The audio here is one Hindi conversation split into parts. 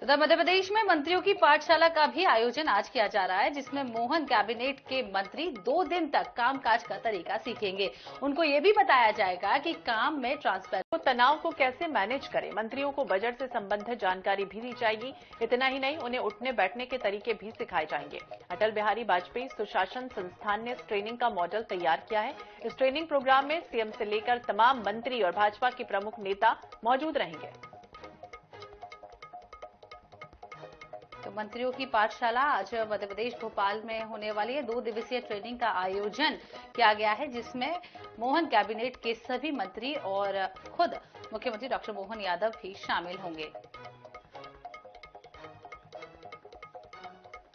उधर मध्य प्रदेश में मंत्रियों की पाठशाला का भी आयोजन आज किया जा रहा है, जिसमें मोहन कैबिनेट के मंत्री 2 दिन तक कामकाज का तरीका सीखेंगे। उनको ये भी बताया जाएगा कि काम में ट्रांसपेरेंसी, तो तनाव को कैसे मैनेज करें। मंत्रियों को बजट से संबंधित जानकारी भी दी जाएगी। इतना ही नहीं, उन्हें उठने बैठने के तरीके भी सिखाए जाएंगे। अटल बिहारी वाजपेयी सुशासन संस्थान ने इस ट्रेनिंग का मॉडल तैयार किया है। इस ट्रेनिंग प्रोग्राम में सीएम से लेकर तमाम मंत्री और भाजपा के प्रमुख नेता मौजूद रहेंगे। तो मंत्रियों की पाठशाला आज मध्य प्रदेश भोपाल में होने वाली है। 2 दिवसीय ट्रेनिंग का आयोजन किया गया है, जिसमें मोहन कैबिनेट के सभी मंत्री और खुद मुख्यमंत्री डॉक्टर मोहन यादव भी शामिल होंगे।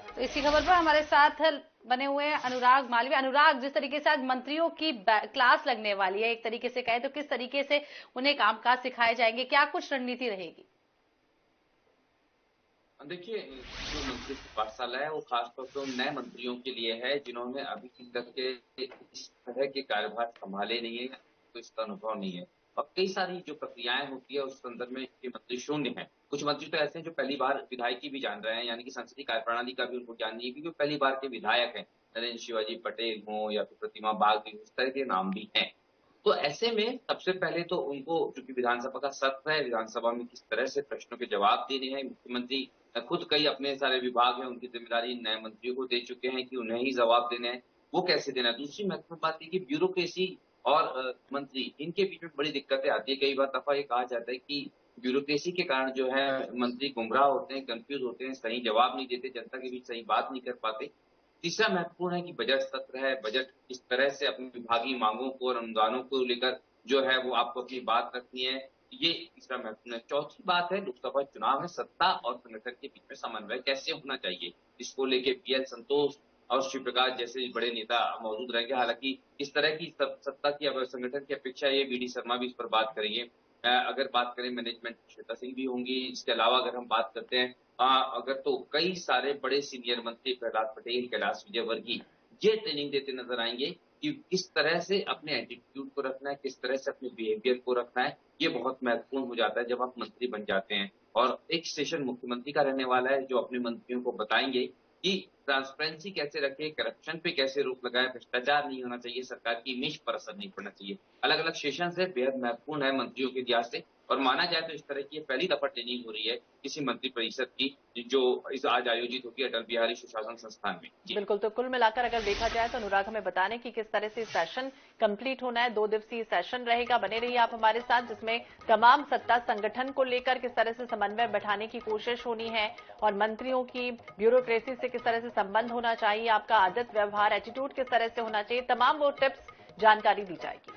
तो इसी खबर पर हमारे साथ बने हुए हैं अनुराग मालवीय। अनुराग, जिस तरीके से आज मंत्रियों की क्लास लगने वाली है, एक तरीके से कहे तो किस तरीके से उन्हें कामकाज सिखाए जाएंगे, क्या कुछ रणनीति रहेगी? देखिए, जो मंत्री की पाठशाला है वो खासतौर पर उन नए मंत्रियों के लिए है जिन्होंने अभी तक के इस तरह के कार्यभार संभाले नहीं है, तो इसका अनुभव नहीं है। और कई सारी जो प्रक्रियाएं होती है उस संदर्भ में ये मंत्री शून्य है। कुछ मंत्री तो ऐसे हैं जो पहली बार विधायकी भी जान रहे हैं, यानी कि संसदीय कार्यप्रणाली का भी उनको ज्ञान नहीं है, क्योंकि पहली बार के विधायक हैं। नरेंद्र शिवाजी पटेल हों या फिर प्रतिमा बाग, इस तरह के नाम भी हैं। तो ऐसे में सबसे पहले तो उनको, चूंकि विधानसभा का सत्र है, विधानसभा में किस तरह से प्रश्नों के जवाब देने हैं, मुख्यमंत्री खुद कई अपने सारे विभाग हैं, उनकी जिम्मेदारी नए मंत्रियों को दे चुके हैं कि उन्हें ही जवाब देने हैं, वो कैसे देना है। दूसरी महत्वपूर्ण बात है कि ब्यूरोक्रेसी और मंत्री, इनके बीच में बड़ी दिक्कतें आती है। कई बार दफा ये कहा जाता है कि ब्यूरोक्रेसी के कारण जो है मंत्री गुमराह होते हैं, कंफ्यूज होते हैं, सही जवाब नहीं देते, जनता के बीच सही बात नहीं कर पाते। तीसरा महत्वपूर्ण है कि बजट सत्र है, बजट किस तरह से अपनी विभागीय मांगों को और अनुदानों को लेकर जो है वो आपको अपनी बात रखनी है, ये तीसरा महत्वपूर्ण है। चौथी बात है, लोकसभा चुनाव है, सत्ता और संगठन के बीच में समन्वय कैसे होना चाहिए, इसको लेके पीएल संतोष और शिव प्रकाश जैसे बड़े नेता मौजूद रहेंगे। हालांकि इस तरह की सत्ता की संगठन की अपेक्षा ये बीडी शर्मा भी इस पर बात करेंगे। अगर बात करें मैनेजमेंट, श्वेता सिंह भी होंगी। इसके अलावा अगर हम बात करते हैं अगर, तो कई सारे बड़े सीनियर मंत्री, प्रहलाद पटेल, कैलाश विजयवर्गीय, ये ट्रेनिंग देते नजर आएंगे कि किस तरह से अपने एटीट्यूड को रखना है, किस तरह से अपने बिहेवियर को रखना है। ये बहुत महत्वपूर्ण हो जाता है जब आप मंत्री बन जाते हैं। और एक सेशन मुख्यमंत्री का रहने वाला है, जो अपने मंत्रियों को बताएंगे कि ट्रांसपेरेंसी कैसे रखे, करप्शन पे कैसे रोक लगाए, भ्रष्टाचार नहीं होना चाहिए, सरकार की इमेज पर असर नहीं पड़ना चाहिए। अलग अलग सेशन से बेहद महत्वपूर्ण है मंत्रियों के लिहाज से। और माना जाए तो इस तरह की पहली दफा ट्रेनिंग हो रही है किसी मंत्री परिषद की, जो इस आज आयोजित होगी अटल बिहारी सुशासन संस्थान में। बिल्कुल, तो कुल मिलाकर अगर देखा जाए तो अनुराग हमें बताने की किस तरह से सेशन कंप्लीट होना है। 2 दिवसीय सेशन रहेगा। बने रहिए आप हमारे साथ, जिसमें तमाम सत्ता संगठन को लेकर किस तरह से समन्वय बैठाने की कोशिश होनी है और मंत्रियों की ब्यूरोक्रेसी से किस तरह से संबंध होना चाहिए, आपका आदत व्यवहार एटीट्यूड किस तरह से होना चाहिए, तमाम वो टिप्स जानकारी दी जाएगी।